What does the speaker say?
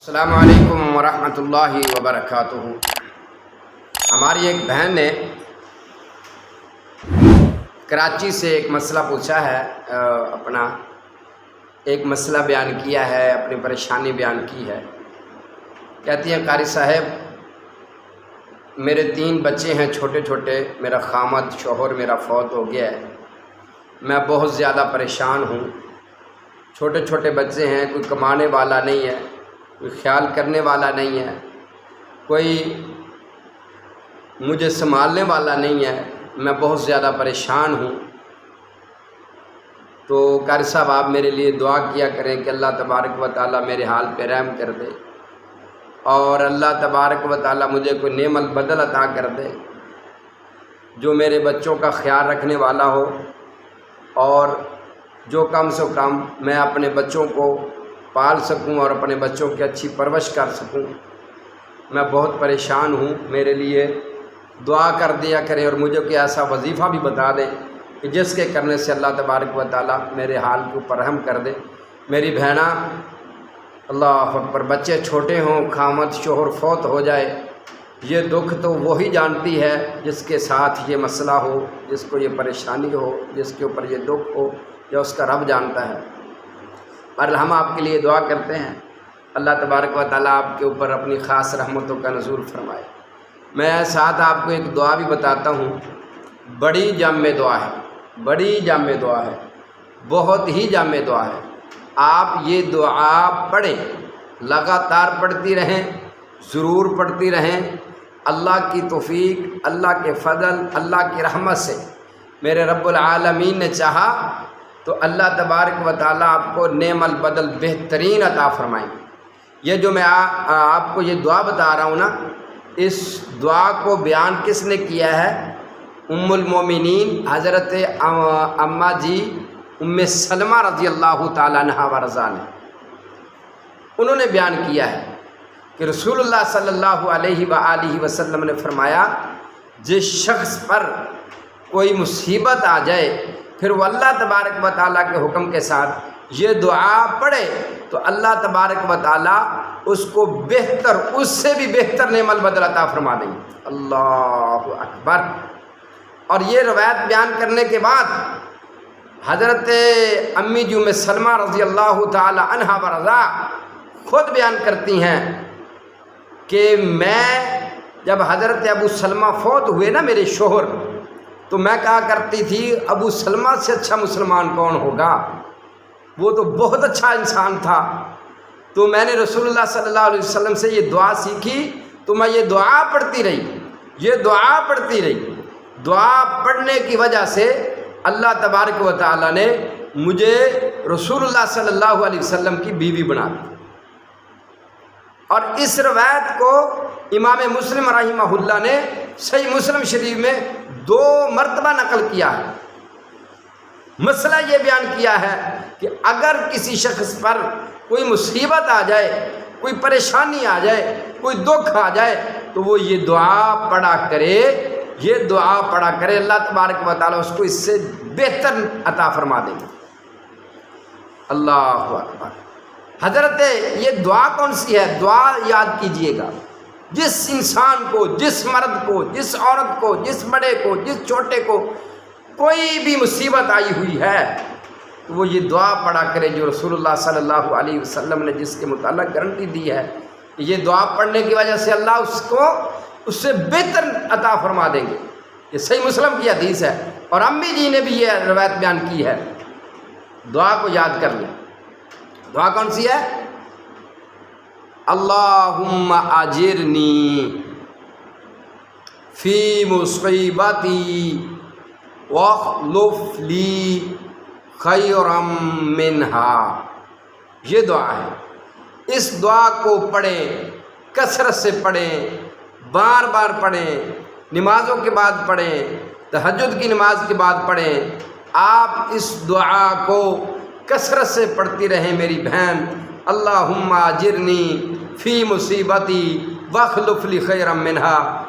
السلام علیکم ورحمۃ اللہ وبرکاتہ۔ ہماری ایک بہن نے کراچی سے ایک مسئلہ پوچھا ہے، اپنا ایک مسئلہ بیان کیا ہے، اپنی پریشانی بیان کی ہے۔ کہتی ہیں قاری صاحب میرے 3 بچے ہیں چھوٹے چھوٹے، میرا خامد شوہر میرا فوت ہو گیا ہے، میں بہت زیادہ پریشان ہوں۔ چھوٹے چھوٹے بچے ہیں، کوئی کمانے والا نہیں ہے، کوئی خیال کرنے والا نہیں ہے، کوئی مجھے سنبھالنے والا نہیں ہے، میں بہت زیادہ پریشان ہوں۔ تو قاری صاحب آپ میرے لیے دعا کیا کریں کہ اللہ تبارک و تعالیٰ میرے حال پہ رحم کر دے، اور اللہ تبارک و تعالیٰ مجھے کوئی نعم البدل عطا کر دے جو میرے بچوں کا خیال رکھنے والا ہو، اور جو کم سے کم میں اپنے بچوں کو پال سکوں اور اپنے بچوں کی اچھی پرورش کر سکوں۔ میں بہت پریشان ہوں، میرے لیے دعا کر دیا کریں، اور مجھے کوئی ایسا وظیفہ بھی بتا دیں کہ جس کے کرنے سے اللہ تبارک و تعالیٰ میرے حال کے اوپر رحم کر دے۔ میری بہنا اللہ اکبر، بچے چھوٹے ہوں، خامد شوہر فوت ہو جائے، یہ دکھ تو وہی جانتی ہے جس کے ساتھ یہ مسئلہ ہو، جس کو یہ پریشانی ہو، جس کے اوپر یہ دکھ ہو، یا اس کا رب جانتا ہے۔ اور ہم آپ کے لیے دعا کرتے ہیں اللہ تبارک و تعالیٰ آپ کے اوپر اپنی خاص رحمتوں کا نزول فرمائے۔ میں ساتھ آپ کو ایک دعا بھی بتاتا ہوں، بڑی جامع دعا ہے، بڑی جامع دعا ہے، بہت ہی جامع دعا ہے۔ آپ یہ دعا پڑھیں، لگاتار پڑھتی رہیں، ضرور پڑھتی رہیں۔ اللہ کی توفیق، اللہ کے فضل، اللہ کی رحمت سے میرے رب العالمین نے چاہا تو اللہ تبارک و تعالیٰ آپ کو نعم البدل بہترین عطا فرمائیں۔ یہ جو میں آپ کو یہ دعا بتا رہا ہوں نا، اس دعا کو بیان کس نے کیا ہے؟ ام المومنین حضرت اماں جی ام سلمہ رضی اللہ تعالیٰ عنہا ورضا نے، انہوں نے بیان کیا ہے کہ رسول اللہ صلی اللہ علیہ وآلہ وسلم نے فرمایا، جس شخص پر کوئی مصیبت آ جائے پھر وہ اللہ تبارک و تعالیٰ کے حکم کے ساتھ یہ دعا پڑھے تو اللہ تبارک و تعالیٰ اس کو بہتر، اس سے بھی بہتر نعم البدل عطا فرما دیں گے۔ اللہ اکبر۔ اور یہ روایت بیان کرنے کے بعد حضرت امی جی ام سلمہ رضی اللہ تعالی عنہا ورضا خود بیان کرتی ہیں کہ میں جب حضرت ابو سلمہ فوت ہوئے نا میرے شوہر، تو میں کہا کرتی تھی ابو سلمہ سے اچھا مسلمان کون ہوگا، وہ تو بہت اچھا انسان تھا۔ تو میں نے رسول اللہ صلی اللہ علیہ وسلم سے یہ دعا سیکھی، تو میں یہ دعا پڑھتی رہی، یہ دعا پڑھتی رہی۔ دعا پڑھنے کی وجہ سے اللہ تبارک و تعالیٰ نے مجھے رسول اللہ صلی اللہ علیہ وسلم کی بیوی بنا دی۔ اور اس روایت کو امام مسلم رحمہ اللہ نے صحیح مسلم شریف میں 2 مرتبہ نقل کیا ہے۔ مسئلہ یہ بیان کیا ہے کہ اگر کسی شخص پر کوئی مصیبت آ جائے، کوئی پریشانی آ جائے، کوئی دکھ آ جائے، تو وہ یہ دعا پڑھا کرے، یہ دعا پڑھا کرے، اللہ تبارک و تعالیٰ اس کو اس سے بہتر عطا فرما دیں گے۔ اللہ اکبر۔ حضرت یہ دعا کون سی ہے؟ دعا یاد کیجئے گا، جس انسان کو، جس مرد کو، جس عورت کو، جس بڑے کو، جس چھوٹے کو کوئی بھی مصیبت آئی ہوئی ہے تو وہ یہ دعا پڑھا کرے جو رسول اللہ صلی اللہ علیہ وسلم نے جس کے متعلق گارنٹی دی ہے کہ یہ دعا پڑھنے کی وجہ سے اللہ اس کو اس سے بہتر عطا فرما دیں گے۔ یہ صحیح مسلم کی حدیث ہے، اور امی جی نے بھی یہ روایت بیان کی ہے۔ دعا کو یاد کر لیں۔ دعا کون سی ہے؟ اللہم اجرنی فی مصیبتی واخلف لی خیرا منہا۔ یہ دعا ہے، اس دعا کو پڑھیں، کثرت سے پڑھیں، بار بار پڑھیں، نمازوں کے بعد پڑھیں، تہجد کی نماز کے بعد پڑھیں۔ آپ اس دعا کو کثرت سے پڑھتی رہیں میری بہن۔ اللہم اجرنی فی مصیبتی واخلف لی خیرا منہا۔